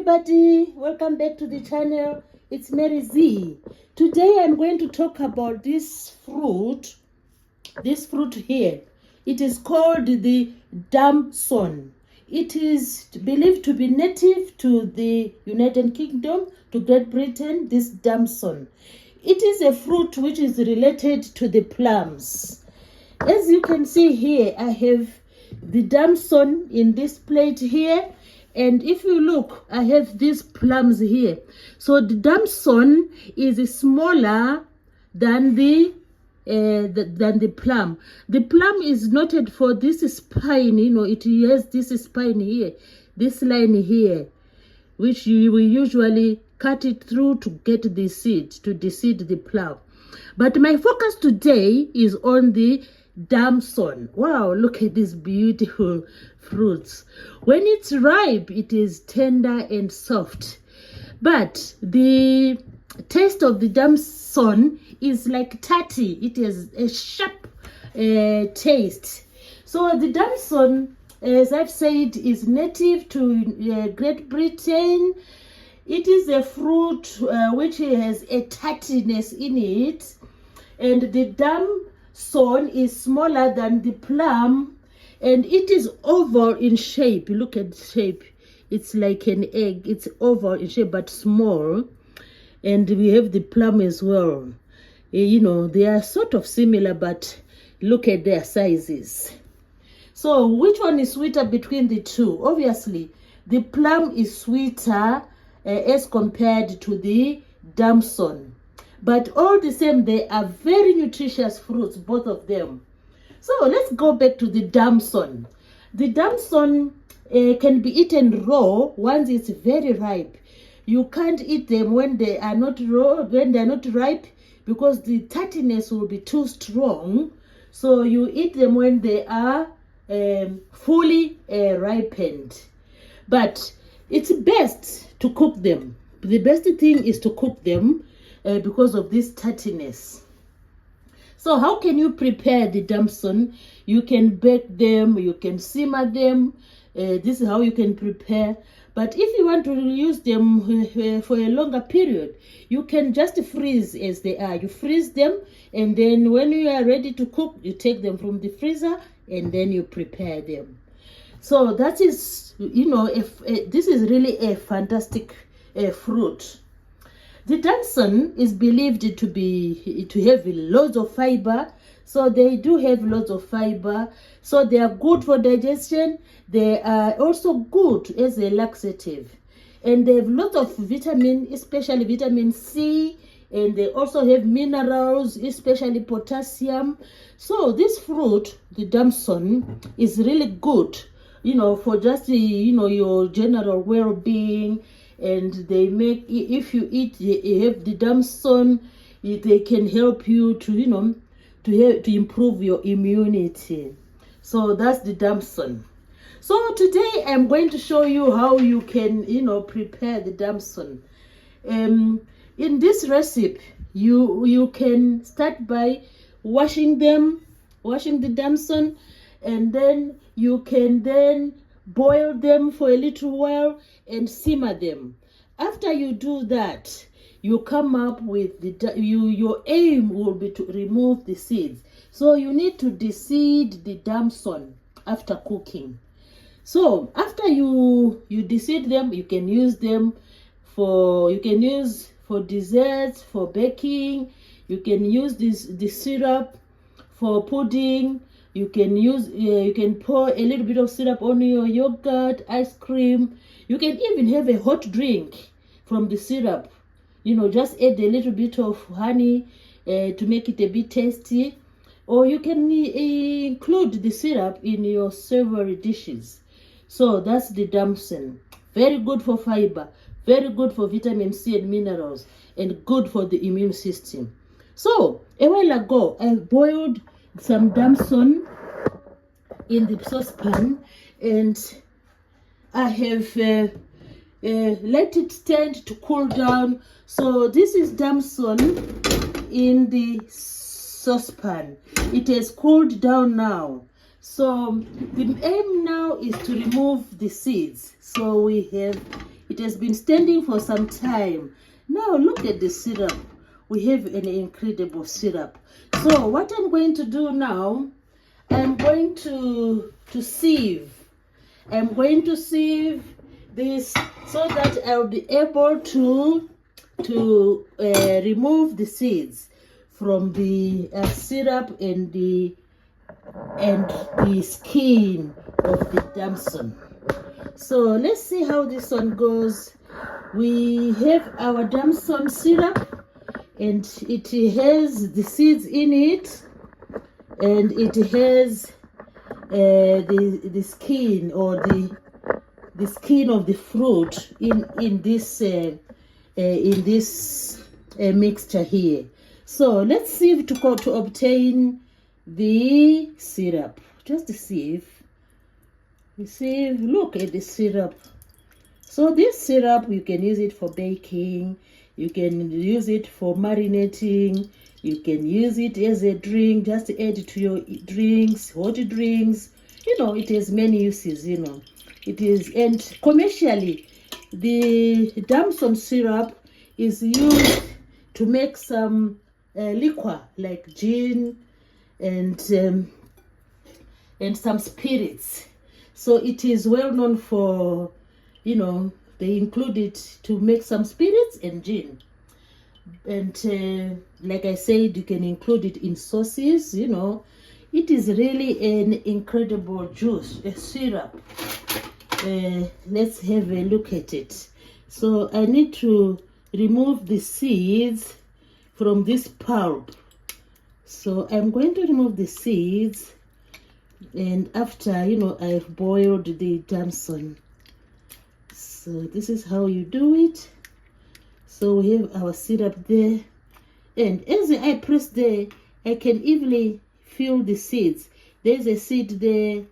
everybody, welcome back to the channel. It's Mary Z. Today I'm going to talk about this fruit here. It is called the Damson. It is believed to be native to the United Kingdom, to Great Britain, this Damson. It is a fruit which is related to the plums. As you can see here, I have the Damson in this plate here. And if you look, I have these plums here. So the Damson is smaller than the plum. The plum is noted for this spine, it has this spine here, this line here, which you will usually cut it through to get the seed, to deseed the plum. But my focus today is on the Damson. Wow, look at these beautiful fruits. When it's ripe, it is tender and soft. But the taste of the Damson is like tatty. It has a sharp taste. So the Damson, as I've said, is native to Great Britain. It is a fruit which has a tattiness in it. And the Damson is smaller than the plum, and it is oval in shape. Look at the shape. It's like an egg. It's oval in shape but small. And we have the plum as well. They are sort of similar, but look at their sizes. So which one is sweeter between the two? Obviously the plum is sweeter as compared to the Damson. But all the same, they are very nutritious fruits, both of them. So let's go back to the Damson. The Damson can be eaten raw once it's very ripe. You can't eat them when they are not raw, when they are not ripe, because the tattiness will be too strong. So you eat them when they are fully ripened. But it's best to cook them. The best thing is to cook them because of this tattiness. So how can you prepare the Damson? You can bake them, you can simmer them. This is how you can prepare. But if you want to use them for a longer period, you can just freeze as they are. You freeze them, and then when you are ready to cook, you take them from the freezer and then you prepare them. So that is, this is really a fantastic fruit. The Damson is believed to have loads of fiber. So they do have lots of fiber. So they are good for digestion. They are also good as a laxative. And they have lots of vitamin, especially vitamin C. And they also have minerals, especially potassium. So this fruit, the Damson, is really good, for just, your general well-being. And they make, if you have the Damson, they can help you to improve your immunity. So that's the Damson. So today I'm going to show you how you can prepare the Damson. In this recipe, you can start by washing the Damson, and then you can then boil them for a little while and simmer them. After you do that, you come up with your aim will be to remove the seeds. So you need to deseed the Damson after cooking. So after you deseed them, you can use them for desserts, for baking. You can use the syrup for pudding. You can pour a little bit of syrup on your yogurt, ice cream. You can even have a hot drink from the syrup. Just add a little bit of honey to make it a bit tasty. Or you can include the syrup in your savory dishes. So that's the Damson. Very good for fiber, very good for vitamin C and minerals, and good for the immune system. So a while ago, I boiled some Damson in the saucepan, and I have let it stand to cool down. So this is Damson in the saucepan. It has cooled down now. So the aim now is to remove the seeds. So we have It has been standing for some time. Now look at the syrup. We have an incredible syrup. So what I'm going to do now, I'm going to sieve. I'm going to sieve this so that I'll be able to remove the seeds from the syrup and the skin of the Damson. So let's see how this one goes. We have our Damson syrup, and it has the seeds in it, and it has the skin, or the skin of the fruit in this mixture here. So let's sieve to obtain the syrup. Just the sieve. You see, look at the syrup. So this syrup, you can use it for baking, you can use it for marinating, you can use it as a drink, just add it to your drinks, hot drinks. You know, it has many uses, you know. It is, and commercially, the Damson syrup is used to make some liquor like gin and some spirits. So it is well known for, you know, they include it to make some spirits and gin. And like I said, you can include it in sauces, you know. It is really an incredible juice, a syrup. Let's have a look at it. So I need to remove the seeds from this pulp. So I'm going to remove the seeds, and after, you know, I've boiled the Damson. So this is how you do it. So we have our syrup there, and as I press there, I can easily feel the seeds. There's a seed there.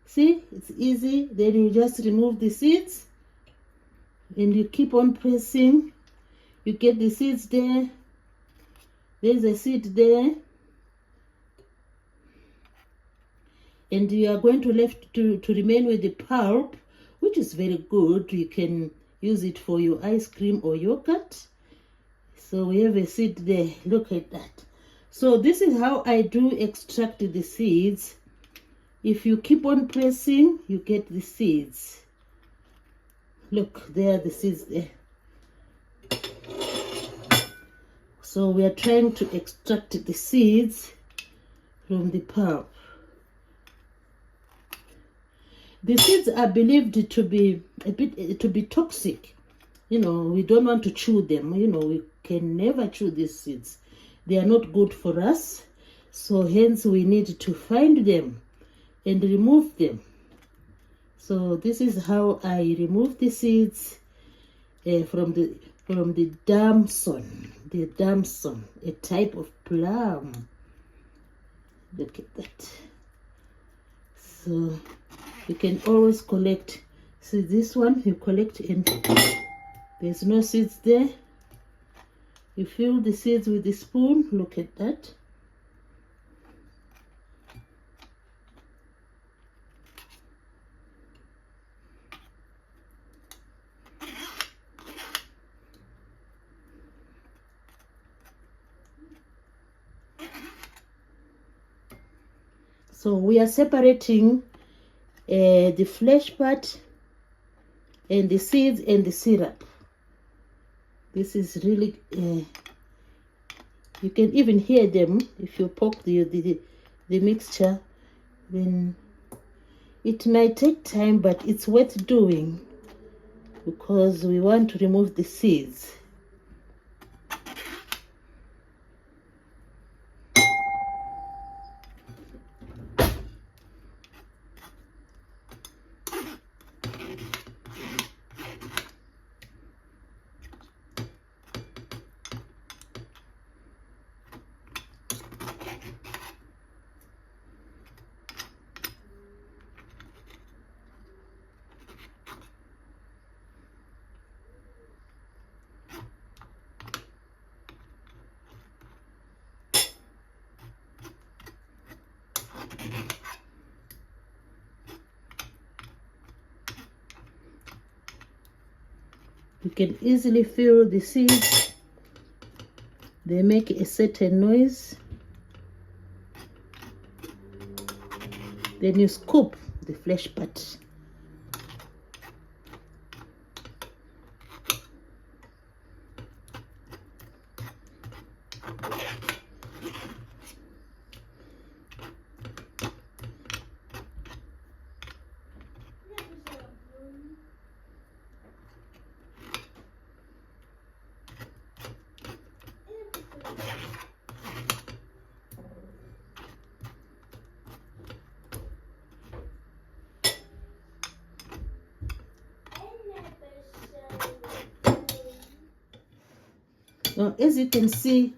See, it's easy. Then you just remove the seeds, and you keep on pressing. You get the seeds there. There's a seed there, and you are going to left to remain with the pulp, which is very good. You can use it for your ice cream or yogurt. So we have a seed there. Look at that. So this is how I do extract the seeds. If you keep on pressing, you get the seeds. Look, there are the seeds there. So we are trying to extract the seeds from the pulp. The seeds are believed to be toxic. You know, we don't want to chew them. You know, we can never chew these seeds. They are not good for us. So hence we need to find them and remove them. So this is how I remove the seeds from the Damson. The Damson, a type of plum. Look at that. So you can always collect. See this one, you collect and there's no seeds there. You fill the seeds with the spoon. Look at that. So we are separating the flesh part and the seeds and the syrup. This is really, you can even hear them if you poke the mixture. Then it might take time, but it's worth doing because we want to remove the seeds. You can easily feel the seeds. They make a certain noise. Then you scoop the flesh part. Now, as you can see,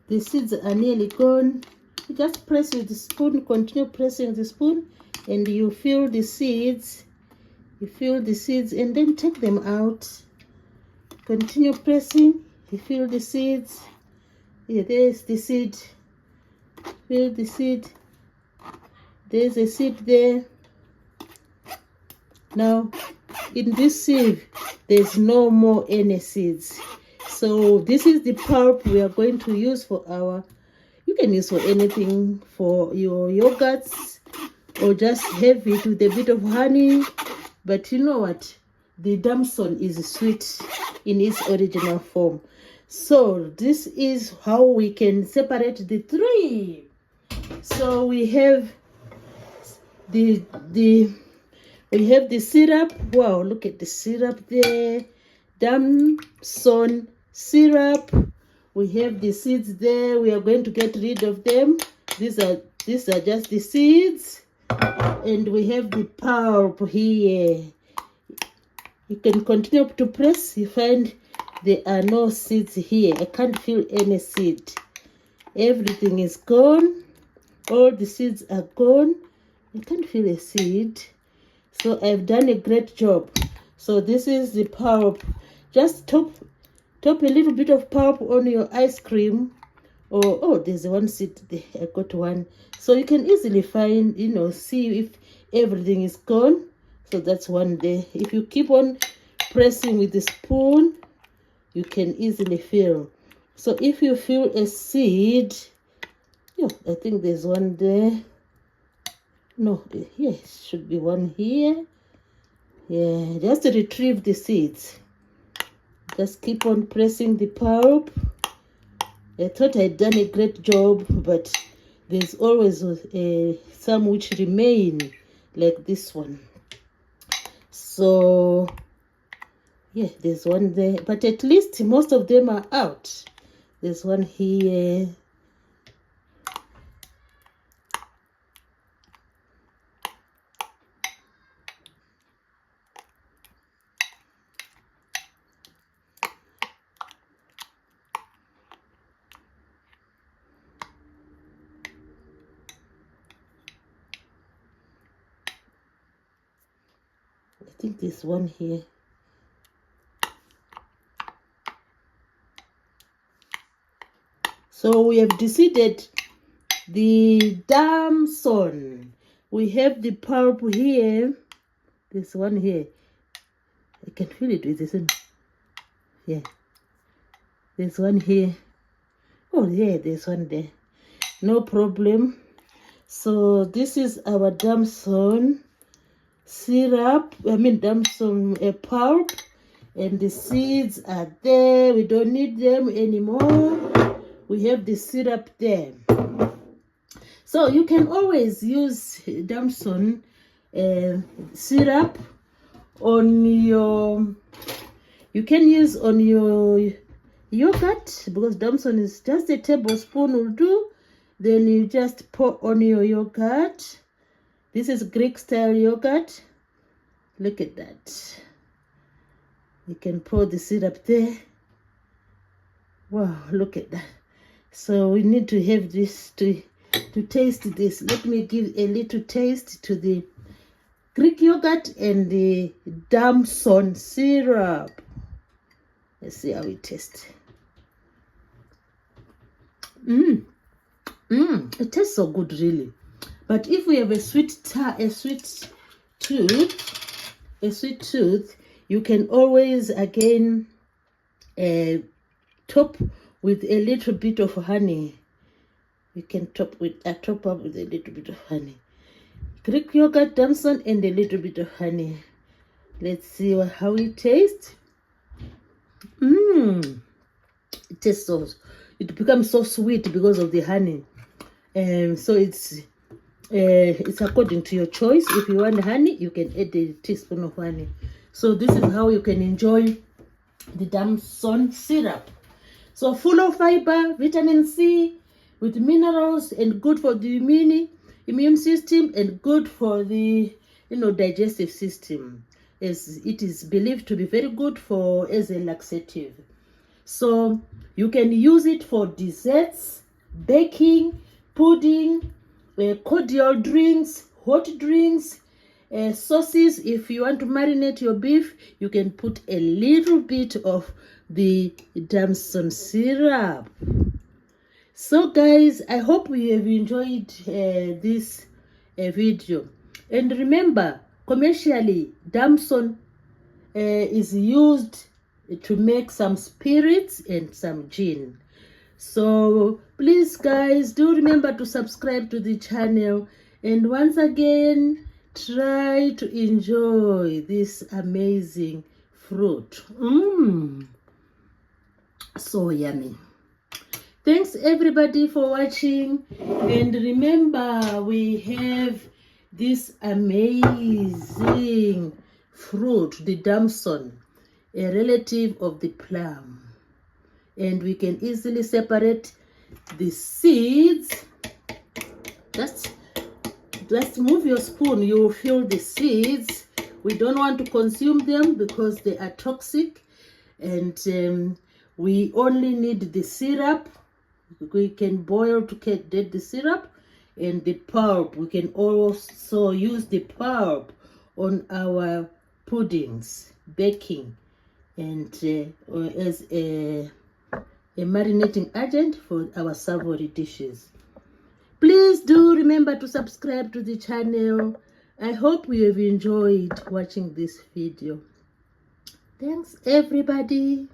the seeds are nearly gone. You just press with the spoon, continue pressing the spoon, and you feel the seeds. You feel the seeds and then take them out. Continue pressing. You feel the seeds. Yeah, there's the seed. Feel the seed. There's a seed there. Now, in this sieve, there's no more any seeds. So this is the pulp we are going to use for our, you can use for anything, for your yogurts, or just have it with a bit of honey. But you know what? The Damson is sweet in its original form. So this is how we can separate the three. So we have the syrup. Wow, look at the syrup there. Damson syrup. We have the seeds there. We are going to get rid of them. These are just the seeds. And we have the pulp here. You can continue to press. You find there are no seeds here. I can't feel any seed. Everything is gone. All the seeds are gone. I can't feel a seed. So I've done a great job. So this is the pulp. Just top a little bit of pulp on your ice cream. Oh, there's one seed there. I got one. So you can easily find, see if everything is gone. So that's one there. If you keep on pressing with the spoon, you can easily feel. So if you feel a seed, yeah, I think there's one there. No, here should be one here. Yeah, just retrieve the seeds. Just keep on pressing the pulp. I thought I'd done a great job, but there's always some which remain, like this one. So, yeah, there's one there. But at least most of them are out. There's one here. I think there's one here. So we have decided the Damson. We have the pulp here. There's one here. I can feel it with this one. Yeah. There's one here. Oh, yeah, there's one there. No problem. So this is our Damson syrup. Damson pulp. And the seeds are there. We don't need them anymore. We have the syrup there. So you can always use Damson syrup on your, you can use on your yogurt, because Damson is just a tablespoon will do. Then you just pour on your yogurt. This is Greek style yogurt. Look at that. You can pour the syrup there. Wow, look at that. So we need to have this to taste this. Let me give a little taste to the Greek yogurt and the Damson syrup. Let's see how it tastes. It tastes so good, really. But if we have a sweet tooth, you can always again top with a little bit of honey. You can top up with a little bit of honey. Greek yogurt, Damson, and a little bit of honey. Let's see how it tastes. It tastes so. It becomes so sweet because of the honey. So it's according to your choice. If you want honey, you can add a teaspoon of honey. So this is how you can enjoy the Damson syrup. So full of fiber, vitamin C, with minerals, and good for the immune system, and good for the digestive system, as it is believed to be very good as a laxative. So you can use it for desserts, baking, pudding, cordial drinks, hot drinks, sauces. If you want to marinate your beef, you can put a little bit of the Damson syrup. So guys, I hope you have enjoyed this video. And remember, commercially, Damson is used to make some spirits and some gin. So please guys, do remember to subscribe to the channel, and once again, try to enjoy this amazing fruit. So yummy. Thanks everybody for watching, and remember, we have this amazing fruit, the Damson, a relative of the plum, and we can easily separate the seeds. Just move your spoon, you will feel the seeds. We don't want to consume them because they are toxic, and we only need the syrup. We can boil to get the syrup, and the pulp. We can also use the pulp on our puddings, baking, and as a marinating agent for our savory dishes. Please do remember to subscribe to the channel. I hope you have enjoyed watching this video. Thanks everybody.